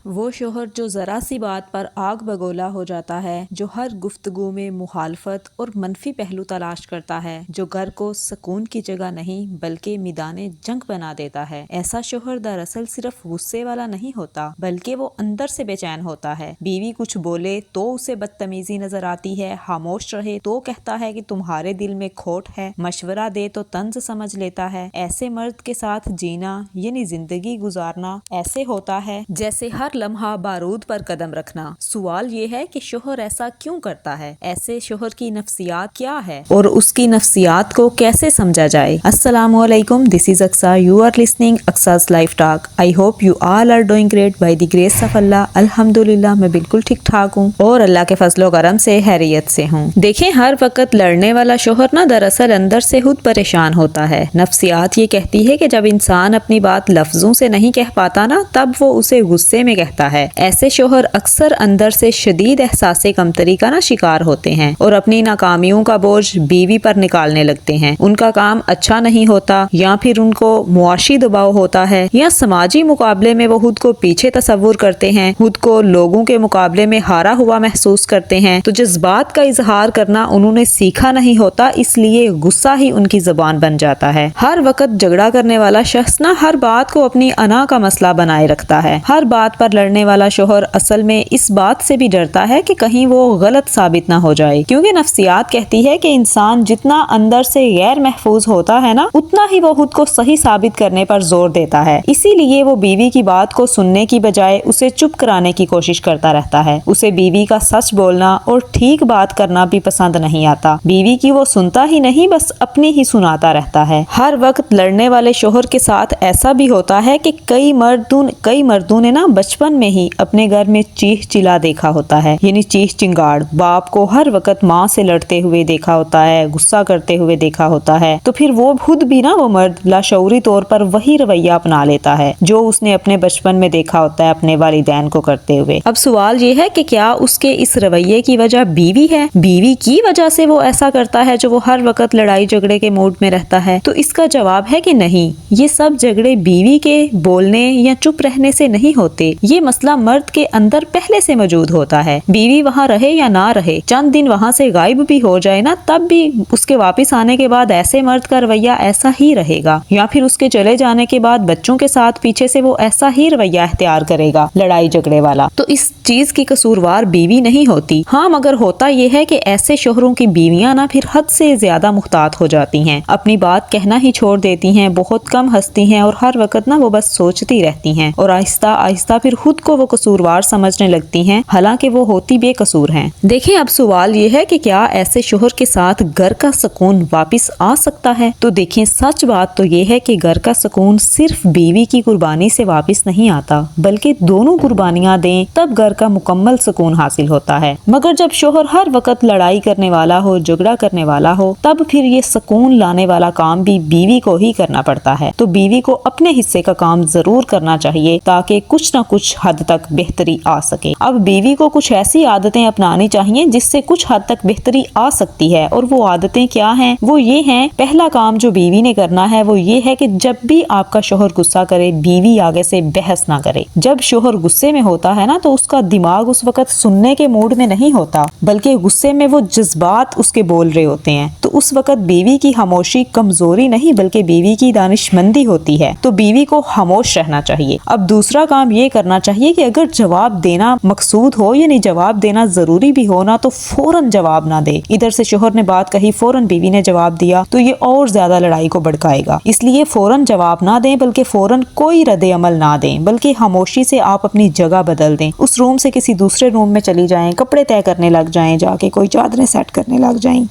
وہ شوہر جو ذرا سی بات پر آگ بگولا ہو جاتا ہے، جو ہر گفتگو میں مخالفت اور منفی پہلو تلاش کرتا ہے، جو گھر کو سکون کی جگہ نہیں بلکہ میدان جنگ بنا دیتا ہے، ایسا شوہر دراصل صرف غصے والا نہیں ہوتا بلکہ وہ اندر سے بے چین ہوتا ہے۔ بیوی کچھ بولے تو اسے بدتمیزی نظر آتی ہے، خاموش رہے تو کہتا ہے کہ تمہارے دل میں کھوٹ ہے، مشورہ دے تو طنز سمجھ لیتا ہے۔ ایسے مرد کے ساتھ جینا یعنی زندگی گزارنا ایسے ہوتا ہے جیسے ہر لمحہ بارود پر قدم رکھنا۔ سوال یہ ہے کہ شوہر ایسا کیوں کرتا ہے؟ ایسے شوہر کی نفسیات کیا ہے اور اس کی نفسیات کو کیسے سمجھا جائے؟ السلام علیکم، this is Aqsa, you are listening Aqsa's life talk. I hope you all are doing great by the grace of Allah. الحمدللہ میں بالکل ٹھیک ٹھاک ہوں اور اللہ کے فضل و کرم سے خیریت سے ہوں۔ دیکھیں، ہر وقت لڑنے والا شوہر نا دراصل اندر سے خود پریشان ہوتا ہے۔ نفسیات یہ کہتی ہے کہ جب انسان اپنی بات لفظوں سے نہیں کہہ پاتا نا، تب وہ اسے غصے میں کہتا ہے۔ ایسے شوہر اکثر اندر سے شدید احساس کمتری کا نا شکار ہوتے ہیں اور اپنی ناکامیوں کا بوجھ بیوی پر نکالنے لگتے ہیں۔ ان کا کام اچھا نہیں ہوتا، یا پھر ان کو معاشی دباؤ ہوتا ہے، یا سماجی مقابلے میں وہ خود کو پیچھے تصور کرتے ہیں، خود کو لوگوں کے مقابلے میں ہارا ہوا محسوس کرتے ہیں۔ تو جذبات کا اظہار کرنا انہوں نے سیکھا نہیں ہوتا، اس لیے غصہ ہی ان کی زبان بن جاتا ہے۔ ہر وقت جھگڑا کرنے والا شخص نا ہر بات کو اپنی انا کا مسئلہ بنائے رکھتا ہے۔ ہر بات پر لڑنے والا شوہر اصل میں اس بات سے بھی ڈرتا ہے کہ کہیں وہ غلط ثابت نہ ہو جائے، کیونکہ نفسیات کہتی ہے کہ انسان جتنا اندر سے غیر محفوظ ہوتا ہے نا، اتنا ہی وہ خود کو صحیح ثابت کرنے پر زور دیتا ہے۔ اسی لیے وہ بیوی کی بات کو سننے کی بجائے اسے چپ کرانے کی کوشش کرتا رہتا ہے۔ اسے بیوی کا سچ بولنا اور ٹھیک بات کرنا بھی پسند نہیں آتا۔ بیوی کی وہ سنتا ہی نہیں، بس اپنی ہی سناتا رہتا ہے۔ ہر وقت لڑنے والے شوہر کے ساتھ ایسا بھی ہوتا ہے کہ کئی مردوں نے نا بچپن میں ہی اپنے گھر میں چیخ چلا دیکھا ہوتا ہے، یعنی چیخ چنگاڑ۔ باپ کو ہر وقت ماں سے لڑتے ہوئے دیکھا ہوتا ہے، غصہ کرتے ہوئے دیکھا ہوتا ہے، تو پھر وہ خود بھی نا وہ مرد لاشعوری طور پر وہی رویہ اپنا لیتا ہے جو اس نے اپنے بچپن میں دیکھا ہوتا ہے اپنے والدین کو کرتے ہوئے۔ اب سوال یہ ہے کہ کیا اس کے اس رویے کی وجہ بیوی ہے؟ بیوی کی وجہ سے وہ ایسا کرتا ہے جو وہ ہر وقت لڑائی جھگڑے کے موڈ میں رہتا ہے؟ تو اس کا جواب ہے کہ نہیں، یہ سب جھگڑے بیوی کے بولنے یا چپ رہنے سے نہیں ہوتے۔ یہ مسئلہ مرد کے اندر پہلے سے موجود ہوتا ہے۔ بیوی وہاں رہے یا نہ رہے، چند دن وہاں سے غائب بھی ہو جائے نا، تب بھی اس کے واپس آنے کے بعد ایسے مرد کا رویہ ایسا ہی رہے گا، یا پھر اس کے چلے جانے کے بعد بچوں کے ساتھ پیچھے سے وہ ایسا ہی رویہ اختیار کرے گا، لڑائی جھگڑے والا۔ تو اس چیز کی قصوروار بیوی نہیں ہوتی۔ ہاں، مگر ہوتا یہ ہے کہ ایسے شوہروں کی بیویاں نا پھر حد سے زیادہ محتاط ہو جاتی ہیں، اپنی بات کہنا ہی چھوڑ دیتی ہیں، بہت کم ہنستی ہیں اور ہر وقت نا وہ بس سوچتی رہتی ہیں، اور آہستہ آہستہ پھر خود کو وہ قصوروار سمجھنے لگتی ہیں، حالانکہ وہ ہوتی بے قصور ہیں۔ دیکھیں، اب سوال یہ ہے کہ کیا ایسے شوہر کے ساتھ گھر کا سکون واپس آ سکتا ہے؟ تو دیکھیں، سچ بات تو یہ ہے کہ گھر کا سکون صرف بیوی کی قربانی سے واپس نہیں آتا، بلکہ دونوں قربانیاں دیں تب گھر کا مکمل سکون حاصل ہوتا ہے۔ مگر جب شوہر ہر وقت لڑائی کرنے والا ہو، جھگڑا کرنے والا ہو، تب پھر یہ سکون لانے والا کام بھی بیوی کو ہی کرنا پڑتا ہے۔ تو بیوی کو اپنے حصے کا کام ضرور کرنا چاہیے تاکہ کچھ نہ کچھ حد تک بہتری آ سکے۔ اب بیوی کو کچھ ایسی عادتیں اپنانی چاہیے جس سے کچھ حد تک بہتری آ سکتی ہے، اور وہ عادتیں کیا ہیں؟ وہ یہ ہیں، پہلا کام جو بیوی نے کرنا ہے وہ یہ ہے کہ جب بھی آپ کا شوہر غصہ کرے، بیوی آگے سے بحث نہ کرے۔ جب شوہر غصے میں ہوتا ہے نا، تو اس کا دماغ اس وقت سننے کے موڈ میں نہیں ہوتا، بلکہ غصے میں وہ جذبات اس کے بول رہے ہوتے ہیں۔ تو اس وقت بیوی کی خاموشی کمزوری نہیں بلکہ بیوی کی دانشمندی ہوتی ہے، تو بیوی کو خاموش رہنا چاہیے۔ اب دوسرا کام یہ کرنا چاہیے کہ اگر جواب دینا مقصود ہو، یعنی جواب دینا ضروری بھی ہونا، تو فوراً جواب نہ دے۔ ادھر سے شوہر نے بات کہی، فوراً بیوی نے جواب دیا تو یہ اور زیادہ لڑائی کو بھڑکائے گا۔ اس لیے فوراً جواب نہ دیں، بلکہ فوراً کوئی رد عمل نہ دیں، بلکہ خاموشی سے آپ اپنی جگہ بدل دیں۔ اس روم سے کسی دوسرے روم میں چلی جائیں، کپڑے طے کرنے لگ جائیں، جا کے کوئی چادریں سیٹ کرنے لگ جائیں،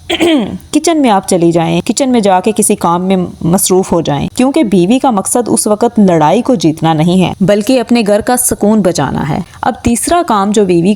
کچن میں آپ چلی جائیں، کچن میں جا کے کسی کام میں مصروف ہو جائیں، کیونکہ بیوی کا مقصد اس وقت لڑائی کو جیتنا نہیں ہے بلکہ اپنے گھر کا سکون بچانا ہے۔ اب تیسرا کام جو بیوی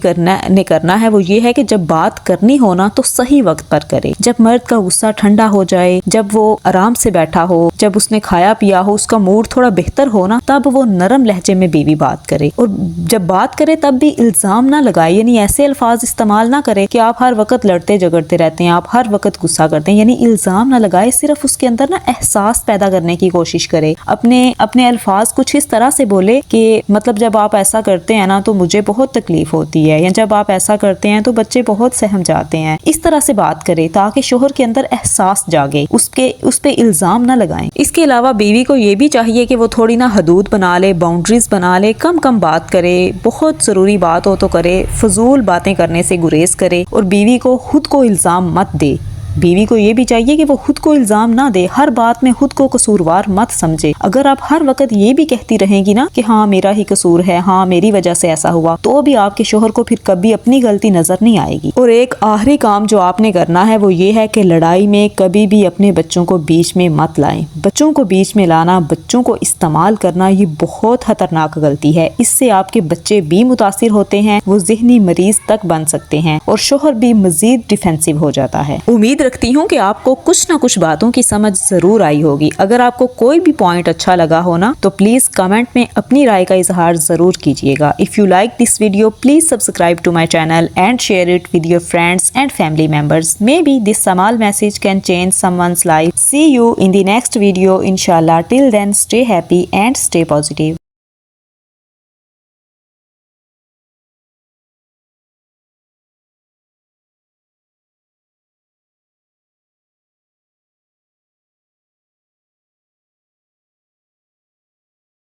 نے کرنا ہے وہ یہ ہے کہ جب بات کرنی ہونا تو صحیح وقت پر کرے۔ جب مرد کا غصہ ٹھنڈا ہو جائے، جب وہ آرام سے بیٹھا ہو، جب اس نے کھایا پیا ہو، اس کا موڈ تھوڑا بہتر ہو نا، تب وہ نرم لہجے میں بیوی بات کرے، اور جب بات کرے تب بھی الزام نہ لگائے، یعنی ایسے الفاظ استعمال نہ کرے کہ آپ ہر وقت لڑتے جھگڑتے رہتے ہیں، آپ ہر وقت غصہ کرتے دیں، یعنی الزام نہ لگائے، صرف اس کے اندر نا احساس پیدا کرنے کی کوشش کرے، اپنے الفاظ کچھ اس طرح سے بولے کہ مطلب جب آپ ایسا کرتے ہیں نا تو مجھے بہت تکلیف ہوتی ہے، یا جب آپ ایسا کرتے ہیں تو بچے بہت سہم جاتے ہیں، اس طرح سے بات کرے تاکہ شوہر کے اندر احساس جاگے، اس پہ الزام نہ لگائیں۔ اس کے علاوہ بیوی کو یہ بھی چاہیے کہ وہ تھوڑی نا حدود بنا لے، باؤنڈریز بنا لے، کم بات کرے، بہت ضروری بات ہو تو کرے، فضول باتیں کرنے سے گریز کرے، اور بیوی کو خود کو الزام مت دے۔ بیوی کو یہ بھی چاہیے کہ وہ خود کو الزام نہ دے، ہر بات میں خود کو قصوروار مت سمجھے۔ اگر آپ ہر وقت یہ بھی کہتی رہیں گی نا کہ ہاں میرا ہی قصور ہے، ہاں میری وجہ سے ایسا ہوا، تو بھی آپ کے شوہر کو پھر کبھی اپنی غلطی نظر نہیں آئے گی۔ اور ایک آخری کام جو آپ نے کرنا ہے وہ یہ ہے کہ لڑائی میں کبھی بھی اپنے بچوں کو بیچ میں مت لائیں۔ بچوں کو بیچ میں لانا، بچوں کو استعمال کرنا، یہ بہت خطرناک غلطی ہے۔ اس سے آپ کے بچے بھی متاثر ہوتے ہیں، وہ ذہنی مریض تک بن سکتے ہیں، اور شوہر بھی مزید ڈیفینسو ہو جاتا ہے۔ امید رکھتی ہوں کہ آپ کو کچھ نہ کچھ باتوں کی سمجھ ضرور آئی ہوگی۔ اگر آپ کو کوئی بھی پوائنٹ اچھا لگا ہو نا تو پلیز کمنٹ میں اپنی رائے کا اظہار ضرور کیجیے گا۔ If you like this video, please subscribe to my channel and share it with your friends and family members. Maybe this small message can change someone's life. See you in the next video, inshallah. Till then, stay happy and stay positive.